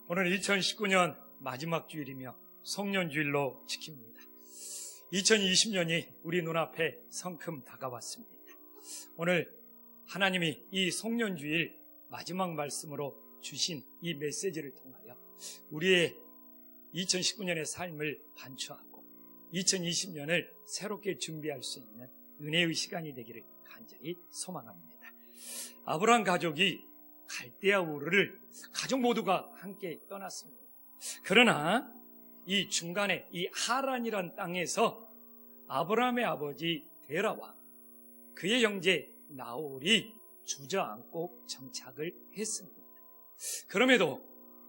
오늘 2019년 마지막 주일이며 성년주일로 지킵니다. 2020년이 우리 눈앞에 성큼 다가왔습니다. 오늘 하나님이 이 성년주일 마지막 말씀으로 주신 이 메시지를 통하여 우리의 2019년의 삶을 반추하고 2020년을 새롭게 준비할 수 있는 은혜의 시간이 되기를 간절히 소망합니다. 아브라함 가족이 갈대아 우르를 가족 모두가 함께 떠났습니다. 그러나 이 중간에 이 하란이란 땅에서 아브라함의 아버지 데라와 그의 형제 나홀이 주저앉고 정착을 했습니다. 그럼에도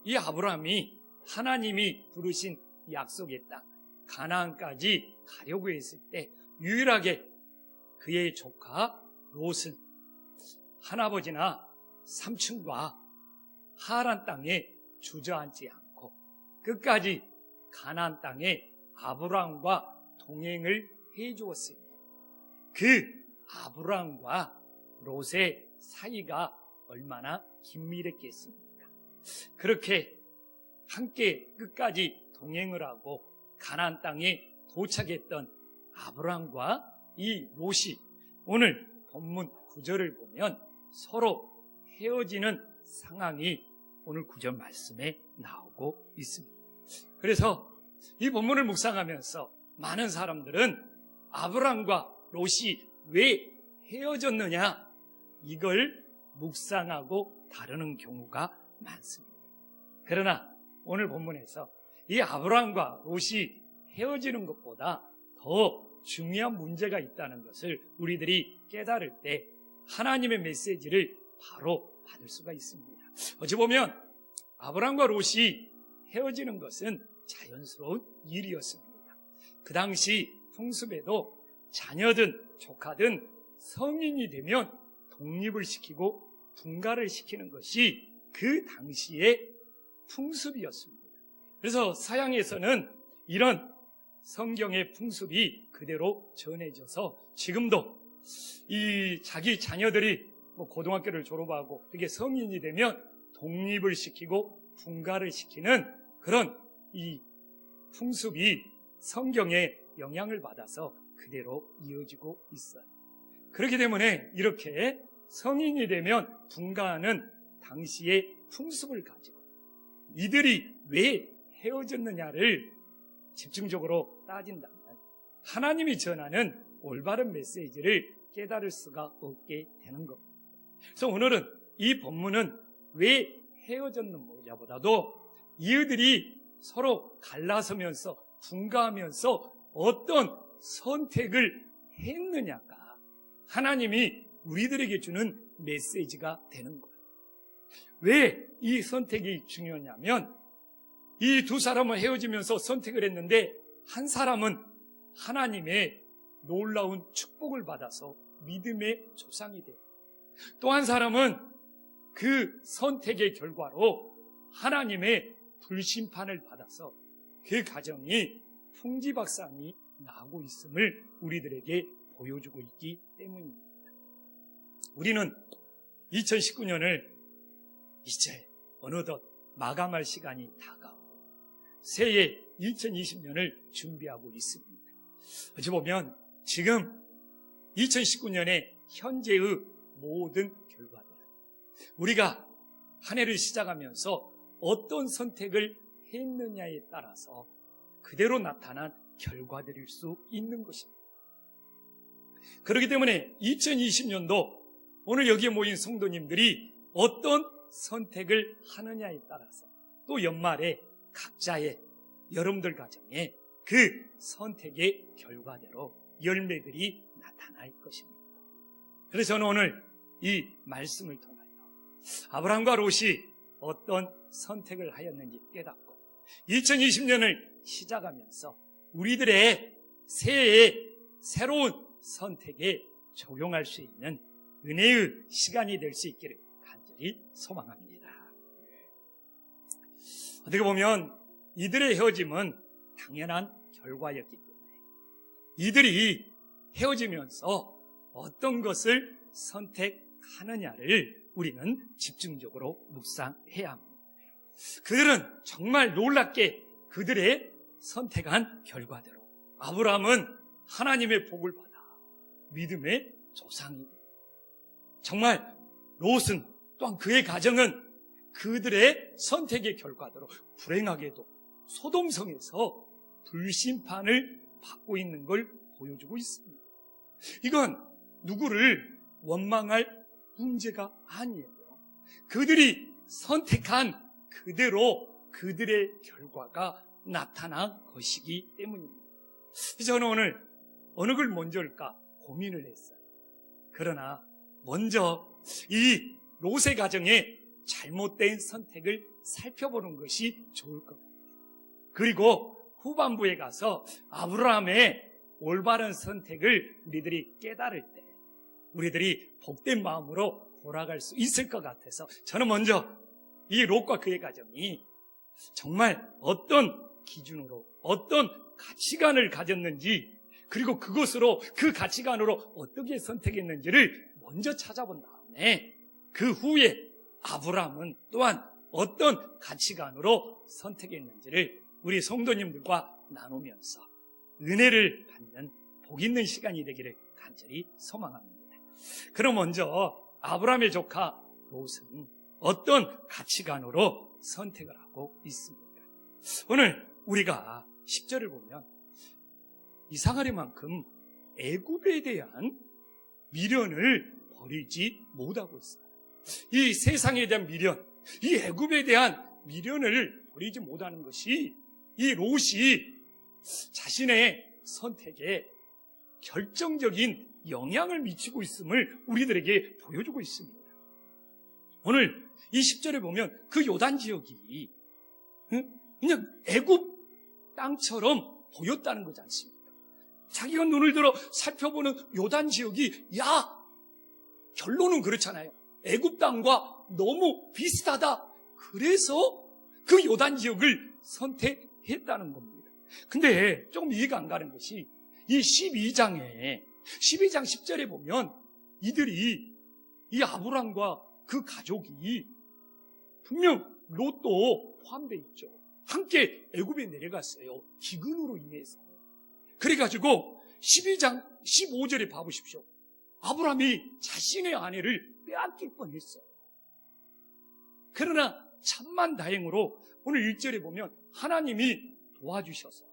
이 아브라함이 하나님이 부르신 약속의 땅 가나안까지 가려고 했을 때 유일하게 그의 조카 롯은 할아버지나 삼촌과 하란 땅에 주저앉지 않고 끝까지 가나안 땅에 아브라함과 동행을 해주었습니다. 그 아브라함과 롯의 사이가 얼마나 긴밀했겠습니까? 그렇게 함께 끝까지 동행을 하고 가나안 땅에 도착했던 아브라함과 이 롯이 오늘 본문 9절을 보면 서로 헤어지는 상황이 오늘 9절 말씀에 나오고 있습니다. 그래서 이 본문을 묵상하면서 많은 사람들은 아브라함과 롯이 왜 헤어졌느냐 이걸 묵상하고 다루는 경우가 많습니다. 그러나 오늘 본문에서 이 아브라함과 롯이 헤어지는 것보다 더 중요한 문제가 있다는 것을 우리들이 깨달을 때 하나님의 메시지를 바로 받을 수가 있습니다. 어찌 보면 아브라함과 롯이 헤어지는 것은 자연스러운 일이었습니다. 그 당시 풍습에도 자녀든 조카든 성인이 되면 독립을 시키고 분가를 시키는 것이 그 당시의 풍습이었습니다. 그래서 서양에서는 이런 성경의 풍습이 그대로 전해져서 지금도 이 자기 자녀들이 고등학교를 졸업하고 그게 성인이 되면 독립을 시키고 분가를 시키는 그런 이 풍습이 성경의 영향을 받아서 그대로 이어지고 있어요. 그렇기 때문에 이렇게 성인이 되면 분가하는 당시의 풍습을 가지고 이들이 왜 헤어졌느냐를 집중적으로 따진다면 하나님이 전하는 올바른 메시지를 깨달을 수가 없게 되는 겁니다. 그래서 오늘은 이 본문은 왜 헤어졌는지보다도 이들이 서로 갈라서면서 분가하면서 어떤 선택을 했느냐가 하나님이 우리들에게 주는 메시지가 되는 거예요. 왜 이 선택이 중요하냐면 이 두 사람은 헤어지면서 선택을 했는데 한 사람은 하나님의 놀라운 축복을 받아서 믿음의 조상이 돼요. 또 한 사람은 그 선택의 결과로 하나님의 불심판을 받아서 그 가정이 풍지박산이 나고 있음을 우리들에게 보여주고 있기 때문입니다. 우리는 2019년을 이제 어느덧 마감할 시간이 다가오고 새해 2020년을 준비하고 있습니다. 어찌 보면 지금 2019년의 현재의 모든 결과들은 우리가 한 해를 시작하면서 어떤 선택을 했느냐에 따라서 그대로 나타난 결과들일 수 있는 것입니다. 그렇기 때문에 2020년도 오늘 여기에 모인 성도님들이 어떤 선택을 하느냐에 따라서 또 연말에 각자의 여러분들 가정에 그 선택의 결과대로 열매들이 나타날 것입니다. 그래서 저는 오늘 이 말씀을 통하여 아브라함과 롯이 어떤 선택을 하였는지 깨닫고 2020년을 시작하면서 우리들의 새해의 새로운 선택에 적용할 수 있는 은혜의 시간이 될 수 있기를 간절히 소망합니다. 어떻게 보면 이들의 헤어짐은 당연한 결과였기 때문에 이들이 헤어지면서 어떤 것을 선택하느냐를 우리는 집중적으로 묵상해야 합니다. 그들은 정말 놀랍게 그들의 선택한 결과대로 아브라함은 하나님의 복을 받아 믿음의 조상이 됩니다. 정말 롯은 또한 그의 가정은 그들의 선택의 결과대로 불행하게도 소돔성에서 불심판을 받고 있는 걸 보여주고 있습니다. 이건 누구를 원망할 문제가 아니에요. 그들이 선택한 그대로 그들의 결과가 나타난 것이기 때문입니다. 저는 오늘 어느 걸 먼저 할까 고민을 했어요. 그러나 먼저 이 롯의 가정의 잘못된 선택을 살펴보는 것이 좋을 것 같아요. 그리고 후반부에 가서 아브라함의 올바른 선택을 우리들이 깨달을 때 우리들이 복된 마음으로 돌아갈 수 있을 것 같아서 저는 먼저 이 롯과 그의 가정이 정말 어떤 기준으로 어떤 가치관을 가졌는지 그리고 그것으로 그 가치관으로 어떻게 선택했는지를 먼저 찾아본 다음에 그 후에 아브라함은 또한 어떤 가치관으로 선택했는지를 우리 성도님들과 나누면서 은혜를 받는 복 있는 시간이 되기를 간절히 소망합니다. 그럼 먼저 아브라함의 조카 롯은 어떤 가치관으로 선택을 하고 있습니까? 오늘 우리가 10절을 보면 이상하리만큼 애굽에 대한 미련을 버리지 못하고 있어요. 이 세상에 대한 미련, 이 애굽에 대한 미련을 버리지 못하는 것이 이 롯이 자신의 선택에 결정적인 영향을 미치고 있음을 우리들에게 보여주고 있습니다. 오늘 이 10절에 보면 그 요단 지역이 그냥 애굽 땅처럼 보였다는 거지 않습니까? 자기가 눈을 들어 살펴보는 요단 지역이 결론은 그렇잖아요. 애굽 땅과 너무 비슷하다. 그래서 그 요단 지역을 선택했다는 겁니다. 근데 조금 이해가 안 가는 것이 이 12장 10절에 보면 이들이 이 아브람과 그 가족이 분명 롯도 포함되어 있죠. 함께 애굽에 내려갔어요. 기근으로 인해서. 그래가지고 12장 15절에 봐보십시오. 아브람이 자신의 아내를 빼앗길 뻔했어요. 그러나 천만 다행으로 오늘 1절에 보면 하나님이 도와주셔서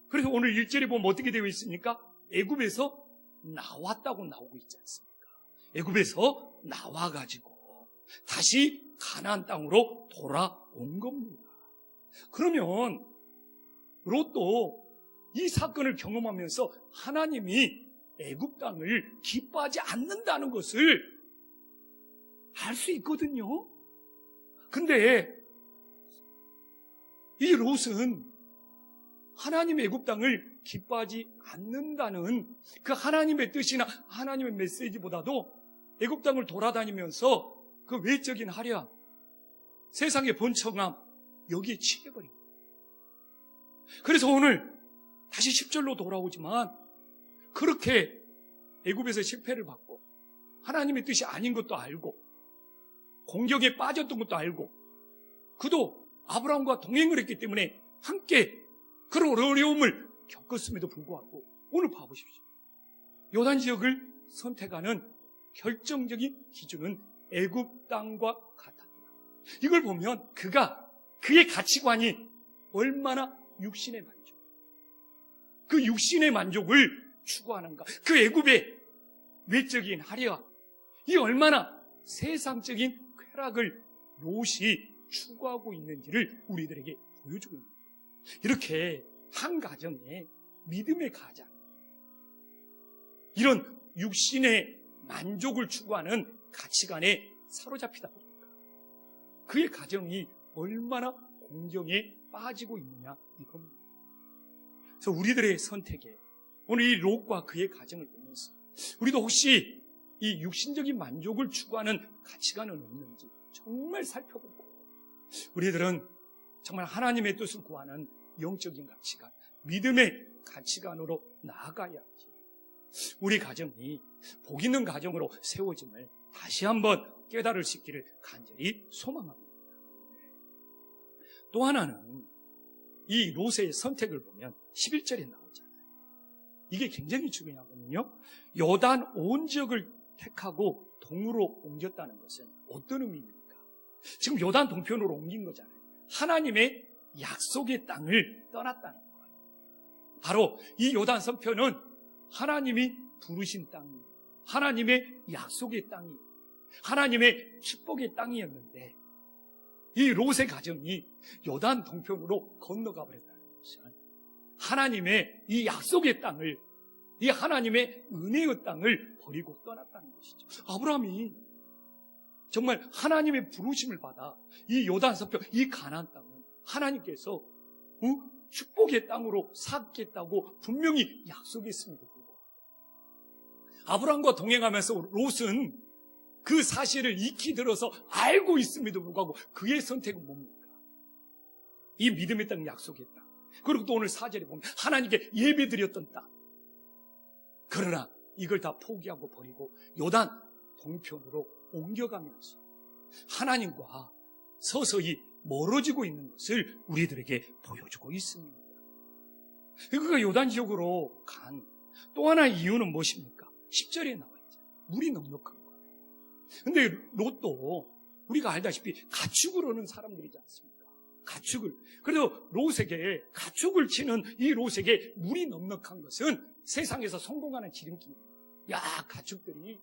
그래서 오늘 1절에 보면 어떻게 되어 있습니까? 애굽에서 나왔다고 나오고 있지 않습니까? 애굽에서 나와가지고 다시 가나안 땅으로 돌아온 겁니다. 그러면 롯도 이 사건을 경험하면서 하나님이 애굽 땅을 기뻐하지 않는다는 것을 알 수 있거든요. 근데 이 롯은 하나님의 애굽 땅을 기뻐하지 않는다는 그 하나님의 뜻이나 하나님의 메시지보다도 애굽 땅을 돌아다니면서 그 외적인 화려, 세상의 번성함 여기에 취해버린 거예요. 그래서 오늘 다시 10절로 돌아오지만 그렇게 애굽에서 실패를 받고 하나님의 뜻이 아닌 것도 알고 공격에 빠졌던 것도 알고 그도 아브라함과 동행을 했기 때문에 함께 그런 어려움을 겪었음에도 불구하고 오늘 봐보십시오. 요단 지역을 선택하는 결정적인 기준은 애굽 땅과 같았다. 이걸 보면 그의 가치관이 얼마나 육신의 만족, 그 육신의 만족을 추구하는가, 그 애굽의 외적인 화려함, 이 얼마나 세상적인 쾌락을 롯이 추구하고 있는지를 우리들에게 보여주고 있습니다. 이렇게 한 가정에 믿음의 가장, 이런 육신의 만족을 추구하는 가치관에 사로잡히다 보니까 그의 가정이 얼마나 공경에 빠지고 있느냐 이겁니다. 그래서 우리들의 선택에 오늘 이 롯과 그의 가정을 보면서 우리도 혹시 이 육신적인 만족을 추구하는 가치관은 없는지 정말 살펴보고 우리들은 정말 하나님의 뜻을 구하는 영적인 가치관, 믿음의 가치관으로 나아가야지 우리 가정이 복 있는 가정으로 세워짐을 다시 한번 깨달을 수 있기를 간절히 소망합니다. 또 하나는 이 롯의 선택을 보면 11절에 나오잖아요. 이게 굉장히 중요하거든요. 요단 온 지역을 택하고 동으로 옮겼다는 것은 어떤 의미입니까? 지금 요단 동편으로 옮긴 거잖아요. 하나님의 약속의 땅을 떠났다는 거예요. 바로 이 요단 선편은 하나님이 부르신 땅이에요. 하나님의 약속의 땅이에요. 하나님의 축복의 땅이었는데 이 롯의 가정이 요단 동편으로 건너가 버렸다는 것은 하나님의 이 약속의 땅을, 이 하나님의 은혜의 땅을 버리고 떠났다는 것이죠. 아브라함이 정말 하나님의 부르심을 받아 이 요단 서편, 이 가나안 땅은 하나님께서 축복의 땅으로 삼겠다고 분명히 약속했음에도 불구하고 아브라함과 동행하면서 롯은 그 사실을 익히 들어서 알고 있음에도 불구하고 그의 선택은 뭡니까? 이 믿음의 땅, 약속의 땅. 그리고 또 오늘 4절에 보면 하나님께 예배드렸던 땅. 그러나 이걸 다 포기하고 버리고 요단 동편으로 옮겨가면서 하나님과 서서히 멀어지고 있는 것을 우리들에게 보여주고 있습니다. 그가 요단 지역으로 간 또 하나의 이유는 무엇입니까? 10절에 나와 있잖아요. 물이 넉넉한 거예요. 근데 롯도 우리가 알다시피 가축을 하는 사람들이지 않습니까? 가축을. 그래도 롯에게, 가축을 치는 이 롯에게 물이 넉넉한 것은 세상에서 성공하는 지름길이에요. 야, 가축들이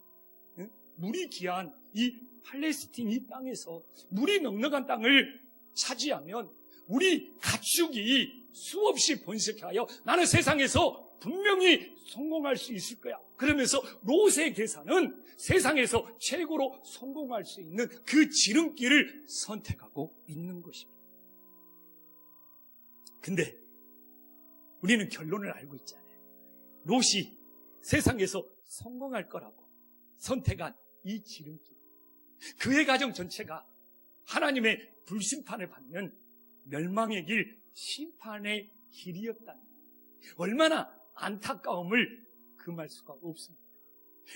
물이 귀한 이 팔레스틴 이 땅에서 물이 넉넉한 땅을 차지하면 우리 가축이 수없이 번식하여 나는 세상에서 분명히 성공할 수 있을 거야. 그러면서 롯의 계산은 세상에서 최고로 성공할 수 있는 그 지름길을 선택하고 있는 것입니다. 근데 우리는 결론을 알고 있잖아요. 롯이 세상에서 성공할 거라고 선택한 이 지름길, 그의 가정 전체가 하나님의 불심판을 받는 멸망의 길, 심판의 길이었다는 거예요. 얼마나 안타까움을 금할 수가 없습니다.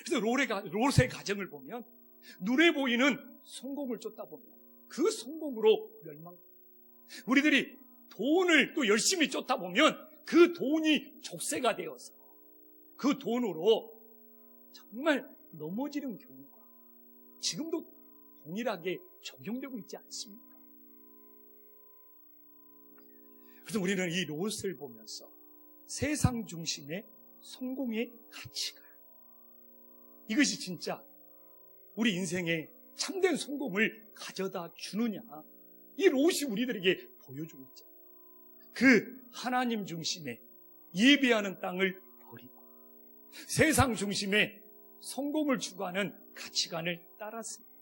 그래서 롯의 가정을 보면 눈에 보이는 성공을 쫓다 보면 그 성공으로 멸망합니다. 우리들이 돈을 또 열심히 쫓다 보면 그 돈이 족쇄가 되어서 그 돈으로 정말 넘어지는 경우가 지금도 동일하게 적용되고 있지 않습니까? 그래서 우리는 이 롯을 보면서 세상 중심의 성공의 가치관, 이것이 진짜 우리 인생에 참된 성공을 가져다 주느냐, 이 롯이 우리들에게 보여주고 있잖아요. 그 하나님 중심의 예배하는 땅을 버리고 세상 중심의 성공을 추구하는 가치관을 따랐습니다.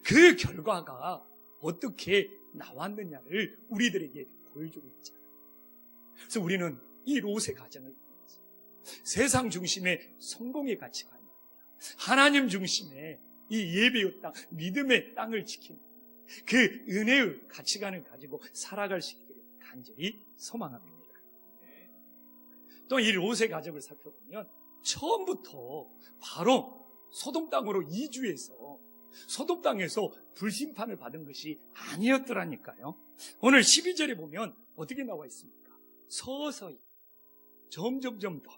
그 결과가 어떻게 나왔느냐를 우리들에게 보여주고 있잖아요. 그래서 우리는 이 롯의 가정을 보면서 세상 중심의 성공의 가치관이 아니라 하나님 중심의 이 예배의 땅, 믿음의 땅을 지키는 그 은혜의 가치관을 가지고 살아갈 수 있기를 간절히 소망합니다. 또 이 롯의 가정을 살펴보면 처음부터 바로 소돔 땅으로 이주해서 소돔 땅에서 불심판을 받은 것이 아니었더라니까요. 오늘 12절에 보면 어떻게 나와 있습니까? 서서히 점점점 더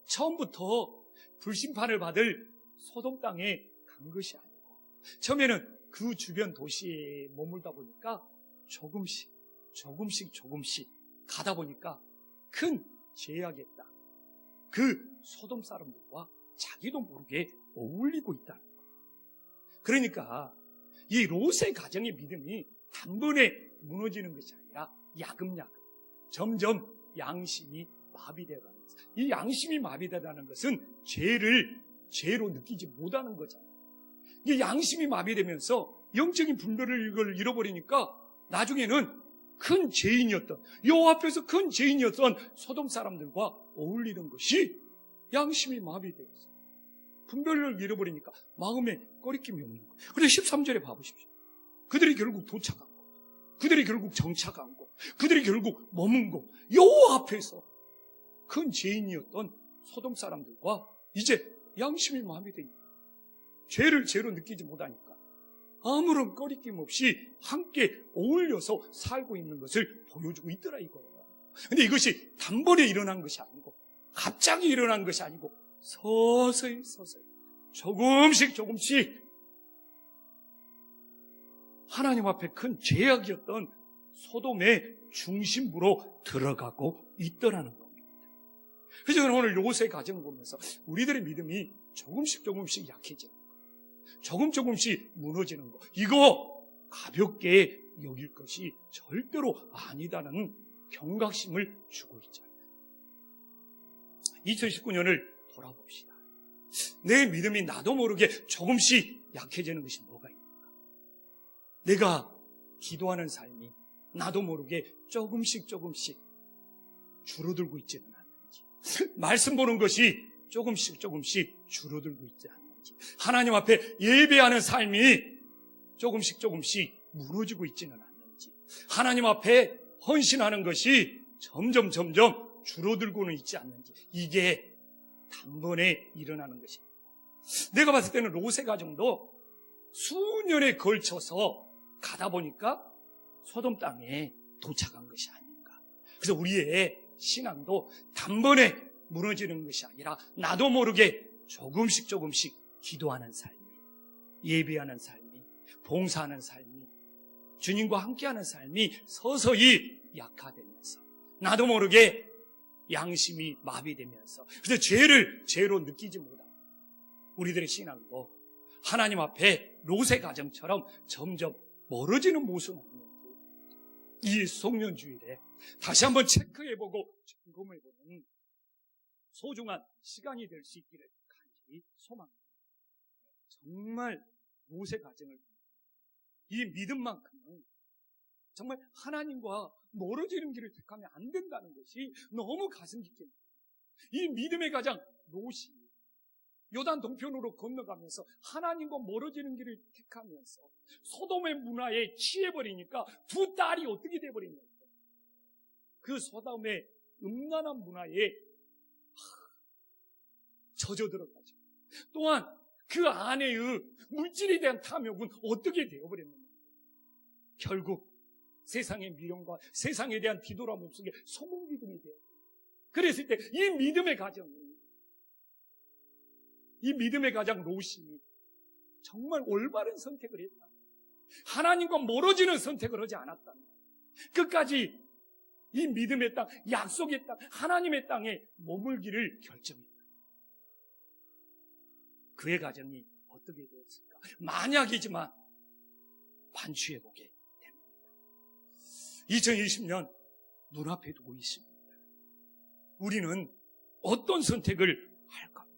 처음부터 불심판을 받을 소돔 땅에 간 것이 아니고 처음에는 그 주변 도시에 머물다 보니까 조금씩 가다 보니까 큰 죄악했다. 그 소돔 사람들과 자기도 모르게 어울리고 있다는 거예요. 그러니까 이 롯의 가정의 믿음이 단번에 무너지는 것이 아니라 야금야금 점점 양심이 마비되다는 것. 이 양심이 마비되다는 것은 죄를 죄로 느끼지 못하는 거잖아요. 이 양심이 마비되면서 영적인 분별을 잃어버리니까 나중에는 큰 죄인이었던, 여호와 앞에서 큰 죄인이었던 소돔 사람들과 어울리는 것이 양심이 마비되어서 분별을 잃어버리니까 마음에 꺼리낌이 없는 거예요. 그래서 13절에 봐보십시오. 그들이 결국 도착한 곳, 그들이 결국 정착한 곳, 그들이 결국 머문 곳, 여호와 앞에서 큰 죄인이었던 소돔 사람들과 이제 양심이 마비되니까 죄를 죄로 느끼지 못하니까 아무런 꺼리낌 없이 함께 어울려서 살고 있는 것을 보여주고 있더라 이거예요. 근데 이것이 단번에 일어난 것이 아니고, 갑자기 일어난 것이 아니고, 서서히 조금씩 하나님 앞에 큰 죄악이었던 소돔의 중심부로 들어가고 있더라는 겁니다. 그래서 저는 오늘 롯의 가정 보면서 우리들의 믿음이 조금씩 약해지는 거, 조금씩 무너지는 거, 이거 가볍게 여길 것이 절대로 아니다는 경각심을 주고 있잖아요. 2019년을 돌아봅시다. 내 믿음이 나도 모르게 조금씩 약해지는 것이 뭐가 있는가? 내가 기도하는 삶이 나도 모르게 조금씩 줄어들고 있지는 않는지, 말씀 보는 것이 조금씩 줄어들고 있지 않는지, 하나님 앞에 예배하는 삶이 조금씩 무너지고 있지는 않는지, 하나님 앞에 헌신하는 것이 점점 줄어들고는 있지 않는지, 이게 단번에 일어나는 것입니다. 내가 봤을 때는 롯의 가정도 수년에 걸쳐서 가다 보니까 소돔 땅에 도착한 것이 아닌가. 그래서 우리의 신앙도 단번에 무너지는 것이 아니라 나도 모르게 조금씩 기도하는 삶이, 예배하는 삶이, 봉사하는 삶이, 주님과 함께하는 삶이 서서히 약화되면서 나도 모르게 양심이 마비되면서, 그래서 죄를 죄로 느끼지 못하고 우리들의 신앙도 하나님 앞에 롯의 가정처럼 점점 멀어지는 모습은 없는지, 이 송년주일에 다시 한번 체크해보고 점검해보는 소중한 시간이 될 수 있기를 간절히 소망합니다. 정말 롯의 가정을, 이 믿음만큼은 정말 하나님과 멀어지는 길을 택하면 안 된다는 것이 너무 가슴 깊게, 이 믿음의 가장 롯이 요단 동편으로 건너가면서 하나님과 멀어지는 길을 택하면서 소돔의 문화에 취해버리니까 두 딸이 어떻게 돼버렸냐고, 그 소돔의 음란한 문화에 젖어들어가지고, 또한 그 아내의 물질에 대한 탐욕은 어떻게 되어버렸느냐, 결국 세상의 미련과 세상에 대한 뒤돌아봄 속에 소금기둥이 돼요. 그랬을 때 이 믿음의 가정 롯이 정말 올바른 선택을 했다, 하나님과 멀어지는 선택을 하지 않았다, 끝까지 이 믿음의 땅, 약속의 땅, 하나님의 땅에 머물기를 결정했다. 그의 가정이 어떻게 되었을까? 만약이지만 반추해보게 됩니다. 2020년 눈앞에 두고 있습니다. 우리는 어떤 선택을 할 겁니까?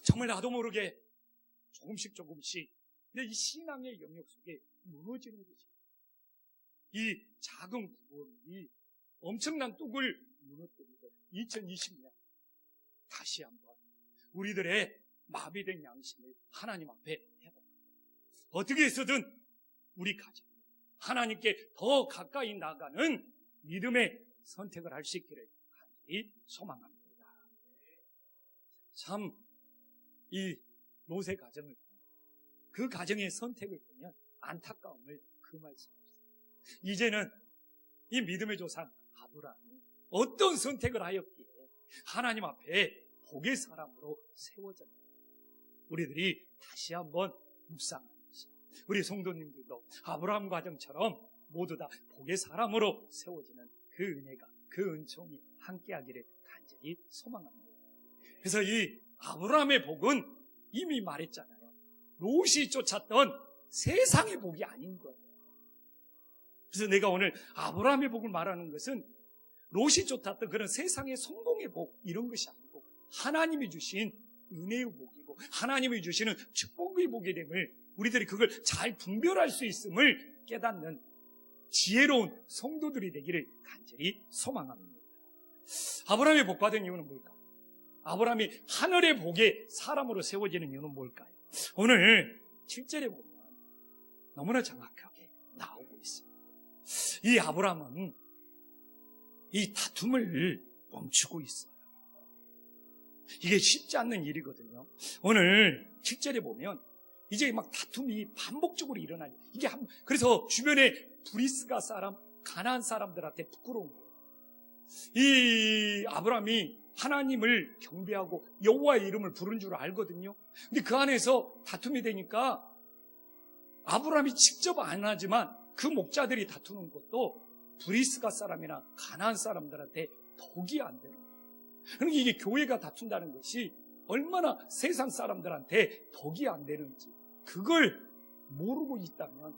정말 나도 모르게 조금씩 내 이 신앙의 영역 속에 무너지는 것입니다. 이 작은 구원이 엄청난 뚝을 무너뜨리고 2020년 다시 한번 우리들의 마비된 양심을 하나님 앞에 해봅니다. 어떻게 해서든 우리 가정이 하나님께 더 가까이 나가는 믿음의 선택을 할 수 있기를 간절히 소망합니다. 참 이 롯의 가정을 보면, 그 가정의 선택을 보면 안타까움을 금할 수 없어요. 이제는 이 믿음의 조상 아브라함이 어떤 선택을 하였기에 하나님 앞에 복의 사람으로 세워졌는가, 우리들이 다시 한번 묵상하는 것이, 우리 성도님들도 아브라함 가정처럼 모두 다 복의 사람으로 세워지는 그 은혜가, 그 은총이 함께하기를 간절히 소망합니다. 그래서 이 아브라함의 복은 이미 말했잖아요. 롯이 쫓았던 세상의 복이 아닌 거예요. 그래서 내가 오늘 아브라함의 복을 말하는 것은 롯이 쫓았던 그런 세상의 성공의 복, 이런 것이 아니고 하나님이 주신 은혜의 복이고 하나님이 주시는 축복의 복이 됨을, 우리들이 그걸 잘 분별할 수 있음을 깨닫는 지혜로운 성도들이 되기를 간절히 소망합니다. 아브라함의 복 받은 이유는 뭘까? 아브라함이 하늘의 복의 사람으로 세워지는 이유는 뭘까요? 오늘 7절에 보면 너무나 정확하게 나오고 있습니다. 이 아브라함은 이 다툼을 멈추고 있어요. 이게 쉽지 않는 일이거든요. 오늘 7절에 보면 이제 막 다툼이 반복적으로 일어나요. 그래서 주변에 브리스가 사람, 가나안 사람들한테 부끄러운 거예요. 이 아브라함이 하나님을 경배하고 여호와의 이름을 부른 줄 알거든요. 근데 그 안에서 다툼이 되니까 아브라함이 직접 안 하지만 그 목자들이 다투는 것도 브리스가 사람이나 가나안 사람들한테 덕이 안 되는 거예요. 그러니까 이게 교회가 다툰다는 것이 얼마나 세상 사람들한테 덕이 안 되는지 그걸 모르고 있다면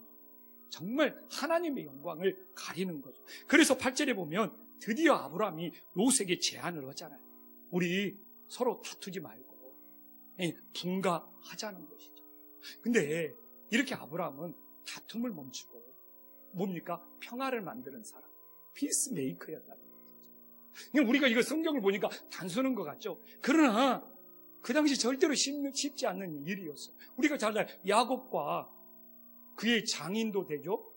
정말 하나님의 영광을 가리는 거죠. 그래서 8절에 보면 드디어 아브라함이 롯에게 제안을 하잖아요. 우리 서로 다투지 말고 분가하자는 것이죠. 근데 이렇게 아브라함은 다툼을 멈추고 뭡니까? 평화를 만드는 사람, 피스메이커였다는 거죠. 우리가 이거 성경을 보니까 단순한 것 같죠? 그러나 그 당시 절대로 쉽지 않는 일이었어요. 우리가 잘 알아요. 야곱과 그의 장인도 되죠?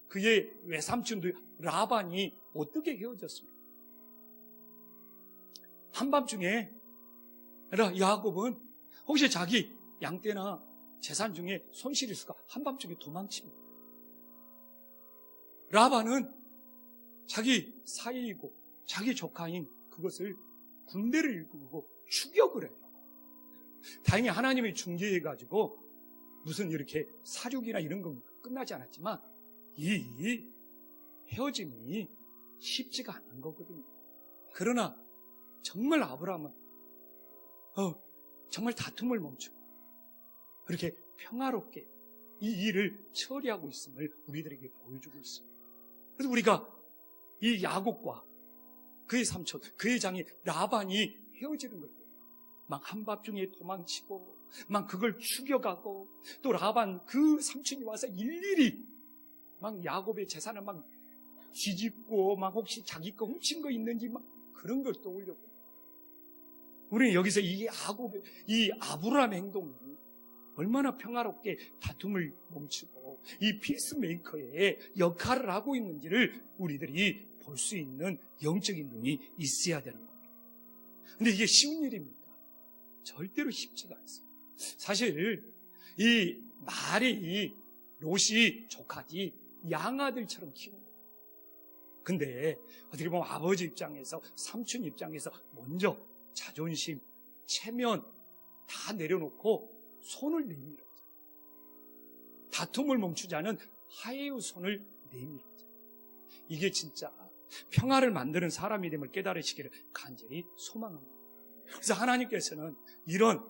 그의 외삼촌도 라반이 어떻게 헤어졌습니까? 한밤중에 야곱은 혹시 자기 양떼나 재산 중에 손실이 있을까? 한밤중에 도망칩니다. 라반은 자기 사이이고 자기 조카인 그것을 군대를 이끌고 추격을 해요. 다행히 하나님이 중재해가지고 무슨 이렇게 사륙이나 이런 건 끝나지 않았지만 이 헤어짐이 쉽지가 않은 거거든요. 그러나 정말 아브라함은 정말 다툼을 멈추고 그렇게 평화롭게 이 일을 처리하고 있음을 우리들에게 보여주고 있습니다. 그래서 우리가 이 야곱과 그의 삼촌, 그의 장인 라반이 헤어지는 걸 보면 막 한밤중에 도망치고 막 그걸 죽여가고 또 라반 그 삼촌이 와서 일일이 막 야곱의 재산을 막 뒤집고 막 혹시 자기 거 훔친 거 있는지 막 그런 걸 떠올려고 우리는 여기서 이 아브라함의 행동이 얼마나 평화롭게 다툼을 멈추고 이 피스메이커의 역할을 하고 있는지를 우리들이 볼 수 있는 영적인 눈이 있어야 되는 겁니다. 근데 이게 쉬운 일입니까? 절대로 쉽지가 않습니다. 사실 이 말이 롯이 조카지 양아들처럼 키우는 거예요. 근데 어떻게 보면 아버지 입장에서 삼촌 입장에서 먼저 자존심, 체면 다 내려놓고 손을 내밀었죠. 다툼을 멈추자는 하해의 손을 내밀었죠. 이게 진짜 평화를 만드는 사람이 됨을 깨달으시기를 간절히 소망합니다. 그래서 하나님께서는 이런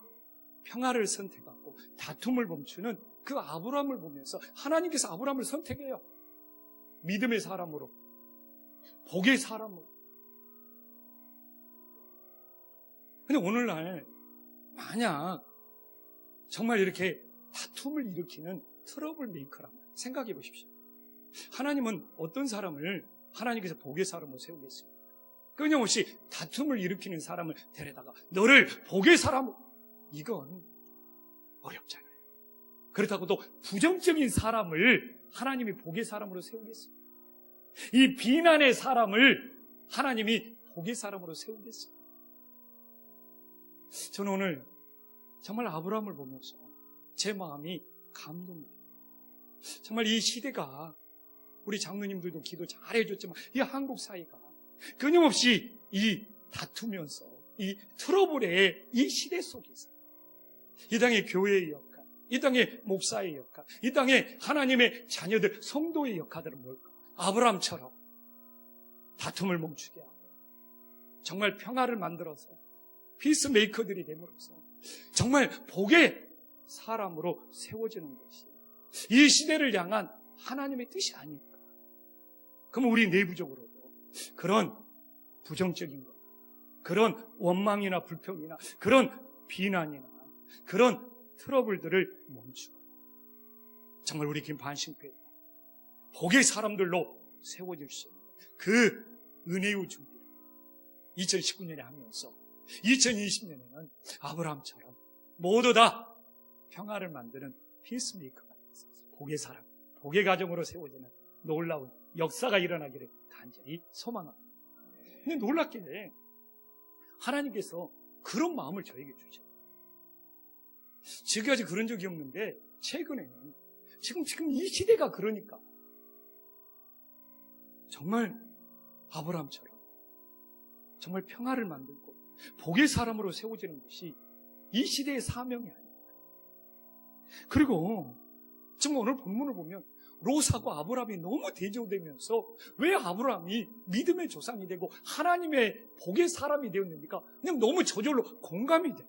평화를 선택하고 다툼을 멈추는 그 아브라함을 보면서 하나님께서 아브라함을 선택해요. 믿음의 사람으로, 복의 사람으로. 근데 오늘날 만약 정말 이렇게 다툼을 일으키는 트러블 메이커라면 생각해 보십시오. 하나님은 어떤 사람을 하나님께서 복의 사람으로 세우겠습니까? 끊임없이 다툼을 일으키는 사람을 데려다가 너를 복의 사람으로, 이건 어렵잖아요. 그렇다고 또 부정적인 사람을 하나님이 복의 사람으로 세우겠습니까? 이 비난의 사람을 하나님이 복의 사람으로 세우겠습니까? 저는 오늘 정말 아브라함을 보면서 제 마음이 감동돼요. 정말 이 시대가 우리 장로님들도 기도 잘 해줬지만 이 한국 사회가 끊임없이 이 다투면서 이 트러블의 이 시대 속에서 이 땅의 교회의 역할, 이 땅의 목사의 역할, 이 땅의 하나님의 자녀들, 성도의 역할들은 뭘까? 아브라함처럼 다툼을 멈추게 하고 정말 평화를 만들어서 피스메이커들이 됨으로써 정말 복의 사람으로 세워지는 것이 이 시대를 향한 하나님의 뜻이 아닐까. 그럼 우리 내부적으로도 그런 부정적인 것, 그런 원망이나 불평이나 그런 비난이나 그런 트러블들을 멈추고 정말 우리 김반신교회가 복의 사람들로 세워질 수 있는 그 은혜의 준비를 2019년에 하면서 2020년에는 아브라함처럼 모두 다 평화를 만드는 피스메이커가 되어서 복의 사람, 복의 가정으로 세워지는 놀라운 역사가 일어나기를 간절히 소망합니다. 근데 놀랍게 하나님께서 그런 마음을 저에게 주셔요. 지금까지 그런 적이 없는데 최근에는 지금 이 시대가 그러니까 정말 아브라함처럼 정말 평화를 만들고 복의 사람으로 세워지는 것이 이 시대의 사명이 아닙니다. 그리고 지금 오늘 본문을 보면 롯하고 아브라함이 너무 대조되면서 왜 아브라함이 믿음의 조상이 되고 하나님의 복의 사람이 되었는지가 그냥 너무 저절로 공감이 돼요.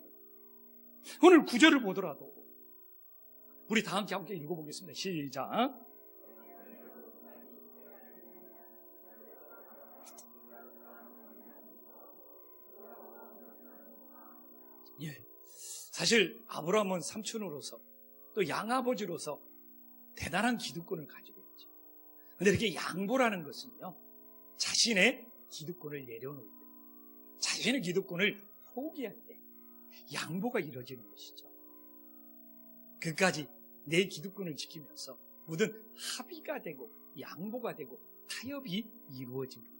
오늘 9절을 보더라도 우리 다 함께 읽어보겠습니다. 시작. 예, 사실 아브라함은 삼촌으로서 또 양아버지로서 대단한 기득권을 가지고 있죠. 그런데 이렇게 양보라는 것은요, 자신의 기득권을 내려놓을 때, 자신의 기득권을 포기할 때 양보가 이루어지는 것이죠. 그까지 내 기득권을 지키면서 모든 합의가 되고 양보가 되고 타협이 이루어집니다.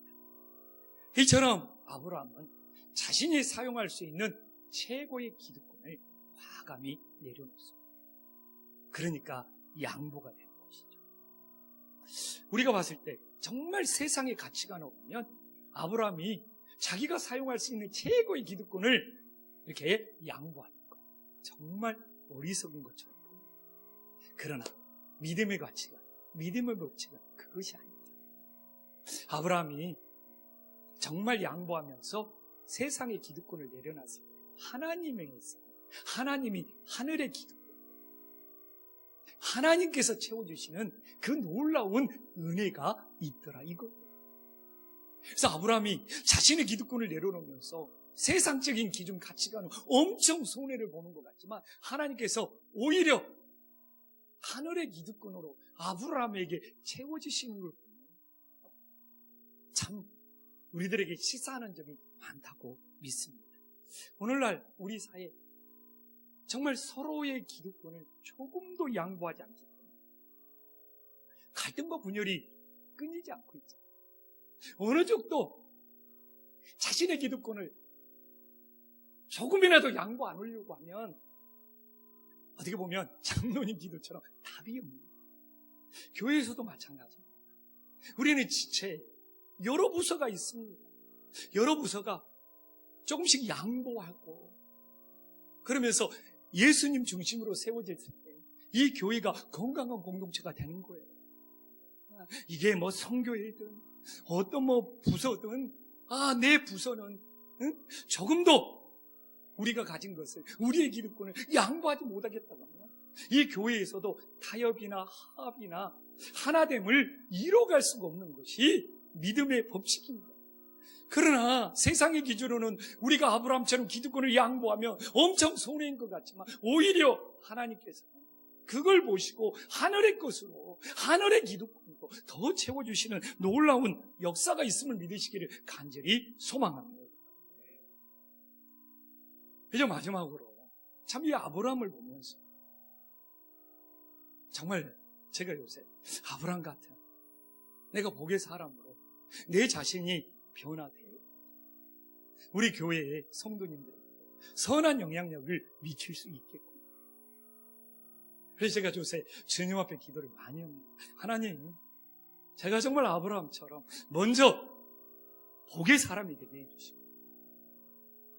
이처럼 아브라함은 자신이 사용할 수 있는 최고의 기득권을 과감히 내려놓습니다. 그러니까 양보가 되는 것이죠. 우리가 봤을 때 정말 세상의 가치관을 보면 아브라함이 자기가 사용할 수 있는 최고의 기득권을 이렇게 양보하는 것, 정말 어리석은 것처럼 보입니다. 그러나 믿음의 가치관, 믿음의 법칙은 그것이 아닙니다. 아브라함이 정말 양보하면서 세상의 기득권을 내려놨을 때 하나님에게서 하나님이 하늘의 기득권, 하나님께서 채워주시는 그 놀라운 은혜가 있더라 이거예요. 그래서 아브라함이 자신의 기득권을 내려놓으면서 세상적인 기준 가치관은 엄청 손해를 보는 것 같지만 하나님께서 오히려 하늘의 기득권으로 아브라함에게 채워주시는 걸 보면 참 우리들에게 시사하는 점이 많다고 믿습니다. 오늘날 우리 사회 정말 서로의 기득권을 조금도 양보하지 않기 때문에 갈등과 분열이 끊이지 않고 있죠. 어느 쪽도 자신의 기득권을 조금이라도 양보 안 하려고 하면 어떻게 보면 장로님 기도처럼 답이 없는 거예요. 교회에서도 마찬가지입니다. 우리는 지체 여러 부서가 있습니다. 여러 부서가 조금씩 양보하고 그러면서 예수님 중심으로 세워졌을 때 이 교회가 건강한 공동체가 되는 거예요. 이게 뭐 성교회든 어떤 뭐 부서든 내 부서는 조금도 우리가 가진 것을 우리의 기득권을 양보하지 못하겠다고 하면 이 교회에서도 타협이나 합의나 하나됨을 이뤄갈 수가 없는 것이 믿음의 법칙인 거예요. 그러나 세상의 기준으로는 우리가 아브라함처럼 기득권을 양보하면 엄청 손해인 것 같지만 오히려 하나님께서는 그걸 보시고 하늘의 것으로 하늘의 기득권으로 더 채워주시는 놀라운 역사가 있음을 믿으시기를 간절히 소망합니다. 이제 마지막으로 참 이 아브라함을 보면서 정말 제가 요새 아브라함 같은 내가 복의 사람으로 내 자신이 변화되어 우리 교회의 성도님들에게 선한 영향력을 미칠 수 있겠군요. 그래서 제가 요새 주님 앞에 기도를 많이 합니다. 하나님, 제가 정말 아브라함처럼 먼저 복의 사람이 되게 해주시고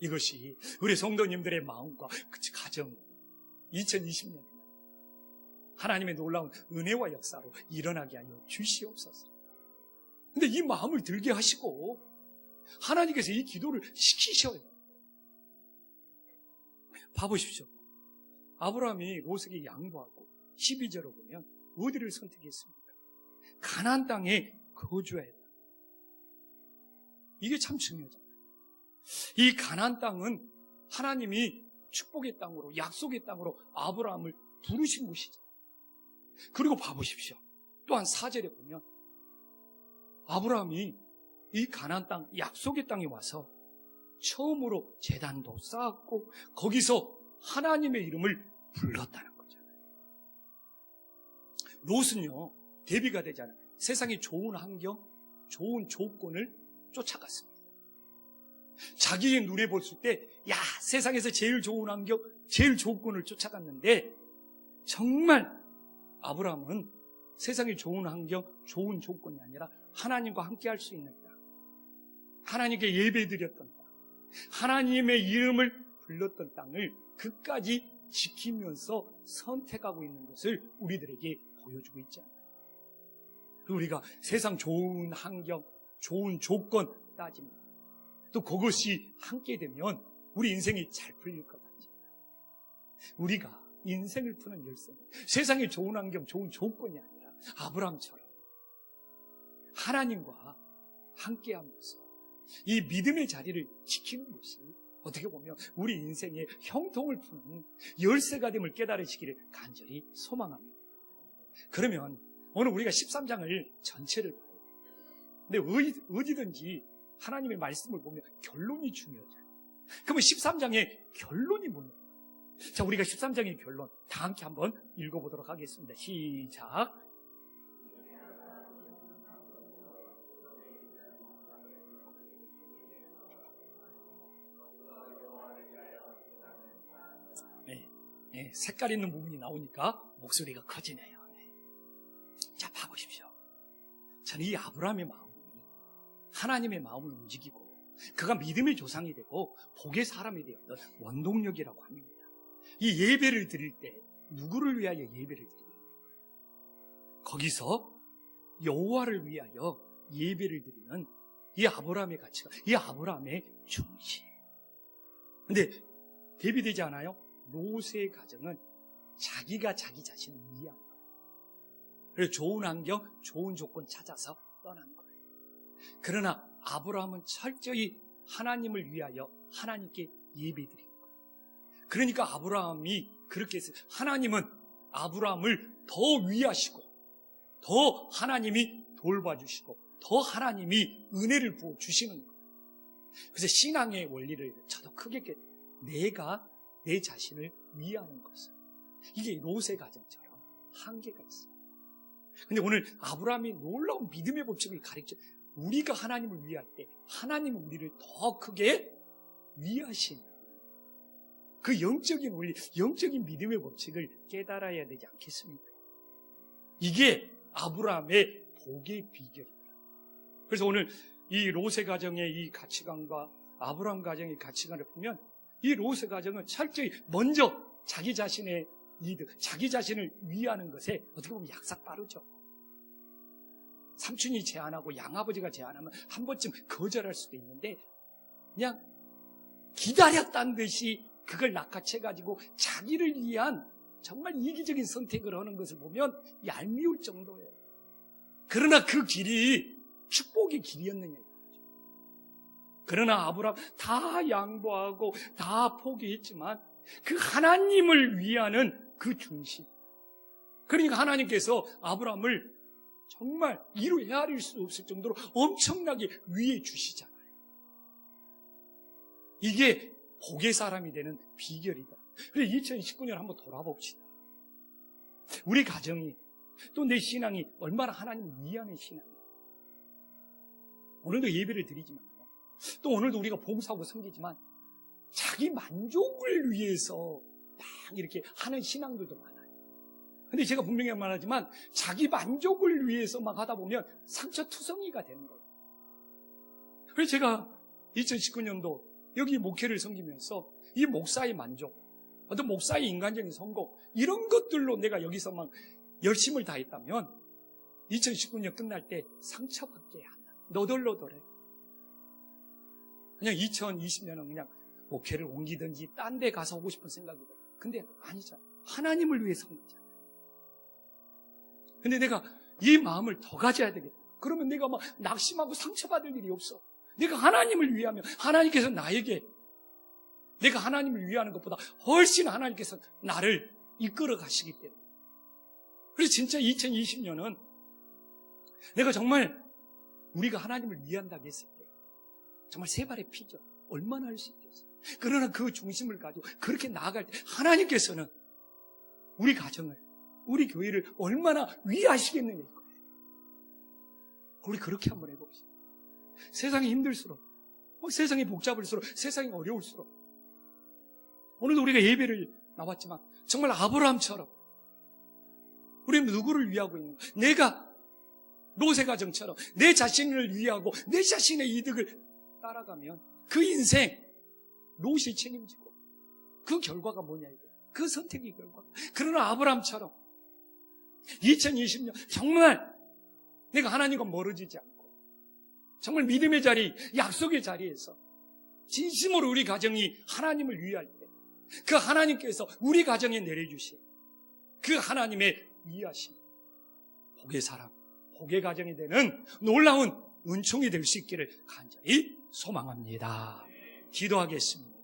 이것이 우리 성도님들의 마음과 가정 2020년 하나님의 놀라운 은혜와 역사로 일어나게 하여 주시옵소서. 근데 이 마음을 들게 하시고 하나님께서 이 기도를 시키셔요. 봐보십시오. 아브라함이 롯에게 양보하고 12절로 보면 어디를 선택했습니까? 가나안 땅에 거주해야 한다. 이게 참 중요하잖아요. 이 가나안 땅은 하나님이 축복의 땅으로 약속의 땅으로 아브라함을 부르신 곳이죠. 그리고 봐보십시오. 또한 4절에 보면 아브라함이 이 가나안 땅 약속의 땅에 와서 처음으로 제단도 쌓았고 거기서 하나님의 이름을 불렀다는 거잖아요. 롯은요 대비가 되잖아요. 세상의 좋은 환경, 좋은 조건을 쫓아갔습니다. 자기의 눈에 봤을 때, 야, 세상에서 제일 좋은 환경, 제일 조건을 쫓아갔는데, 정말 아브라함은 세상의 좋은 환경, 좋은 조건이 아니라 하나님과 함께 할 수 있는 땅, 하나님께 예배드렸던 땅, 하나님의 이름을 불렀던 땅을 끝까지 지키면서 선택하고 있는 것을 우리들에게 보여주고 있잖아요. 우리가 세상 좋은 환경, 좋은 조건 따집니다. 또 그것이 함께 되면 우리 인생이 잘 풀릴 것 같지. 우리가 인생을 푸는 열쇠는 세상의 좋은 환경, 좋은 조건이 아니라 아브라함처럼 하나님과 함께하면서 이 믿음의 자리를 지키는 것이 어떻게 보면 우리 인생의 형통을 푸는 열쇠가 됨을 깨달으시기를 간절히 소망합니다. 그러면 오늘 우리가 13장을 전체를 봐요. 근데 어디든지 하나님의 말씀을 보면 결론이 중요하잖아요. 그러면 13장의 결론이 뭐냐? 자, 우리가 13장의 결론 다 함께 한번 읽어보도록 하겠습니다. 시작. 네, 색깔 있는 부분이 나오니까 목소리가 커지네요. 네. 자, 봐보십시오. 저는 이 아브라함의 마음이 하나님의 마음을 움직이고 그가 믿음의 조상이 되고 복의 사람이 되었던 원동력이라고 합니다. 이 예배를 드릴 때 누구를 위하여 예배를 드리는 거예요? 거기서 여호와를 위하여 예배를 드리는 이 아브라함의 가치가, 이 아브라함의 중심. 근데 대비되지 않아요? 롯의 가정은 자기가 자기 자신을 위한 거예요. 그래서 좋은 환경, 좋은 조건 찾아서 떠난 거예요. 그러나 아브라함은 철저히 하나님을 위하여 하나님께 예배드린 거예요. 그러니까 아브라함이 그렇게 했어요. 하나님은 아브라함을 더 위하시고 더 하나님이 돌봐주시고 더 하나님이 은혜를 부어주시는 거예요. 그래서 신앙의 원리를 저도 크게 내가 내 자신을 위하는 것은 이게 롯의 가정처럼 한계가 있어요. 근데 오늘 아브라함이 놀라운 믿음의 법칙을 가르쳐 우리가 하나님을 위할 때 하나님은 우리를 더 크게 위하시는 그 영적인 원리, 영적인 믿음의 법칙을 깨달아야 되지 않겠습니까? 이게 아브라함의 복의 비결이다. 그래서 오늘 이 롯의 가정의 이 가치관과 아브라함 가정의 가치관을 보면 이 롯의 가정은 철저히 먼저 자기 자신의 리드, 자기 자신을 위하는 것에 어떻게 보면 약삭 빠르죠. 삼촌이 제안하고 양아버지가 제안하면 한 번쯤 거절할 수도 있는데 그냥 기다렸다는 듯이 그걸 낚아채가지고 자기를 위한 정말 이기적인 선택을 하는 것을 보면 얄미울 정도예요. 그러나 그 길이 축복의 길이었느냐. 그러나 아브라함 다 양보하고 다 포기했지만 그 하나님을 위하는 그 중심. 그러니까 하나님께서 아브라함을 정말 이루 헤아릴 수 없을 정도로 엄청나게 위해 주시잖아요. 이게 복의 사람이 되는 비결이다. 그래서 2019년 한번 돌아봅시다. 우리 가정이 또 내 신앙이 얼마나 하나님을 위하는 신앙이에요. 오늘도 예배를 드리지만 또 오늘도 우리가 봉사하고 섬기지만 자기 만족을 위해서 막 이렇게 하는 신앙들도 많아요. 근데 제가 분명히 말하지만 자기 만족을 위해서 막 하다 보면 상처투성이가 되는 거예요. 그래서 제가 2019년도 여기 목회를 섬기면서 이 목사의 만족, 어떤 목사의 인간적인 성공 이런 것들로 내가 여기서 막 열심을 다했다면 2019년 끝날 때 상처받게 한다. 너덜너덜해. 그냥 2020년은 그냥 목회를 옮기든지 딴 데 가서 오고 싶은 생각이다. 근데 아니잖아. 하나님을 위해 섬기잖아. 근데 내가 이 마음을 더 가져야 되겠다. 그러면 내가 막 낙심하고 상처받을 일이 없어. 내가 하나님을 위하면 하나님께서 나에게 내가 하나님을 위하는 것보다 훨씬 하나님께서 나를 이끌어 가시기 때문에. 그래서 진짜 2020년은 내가 정말 우리가 하나님을 위한다고 했을 때 정말 세 발의 피죠. 얼마나 할 수 있겠어요. 그러나 그 중심을 가지고 그렇게 나아갈 때 하나님께서는 우리 가정을, 우리 교회를 얼마나 위하시겠느냐 이거예요. 우리 그렇게 한번 해봅시다. 세상이 힘들수록 세상이 복잡할수록, 세상이 어려울수록, 오늘도 우리가 예배를 나왔지만 정말 아브라함처럼 우리는 누구를 위하고 있는 거야? 내가 롯의 가정처럼 내 자신을 위하고 내 자신의 이득을 따라가면 그 인생 롯이 책임지고 그 결과가 뭐냐 이거. 그 선택의 결과. 그러나 아브라함처럼 2020년 정말 내가 하나님과 멀어지지 않고 정말 믿음의 자리, 약속의 자리에서 진심으로 우리 가정이 하나님을 위할 때 그 하나님께서 우리 가정에 내려주신 그 하나님의 위하심, 복의 사람, 복의 가정이 되는 놀라운 은총이 될 수 있기를 간절히 소망합니다. 기도하겠습니다.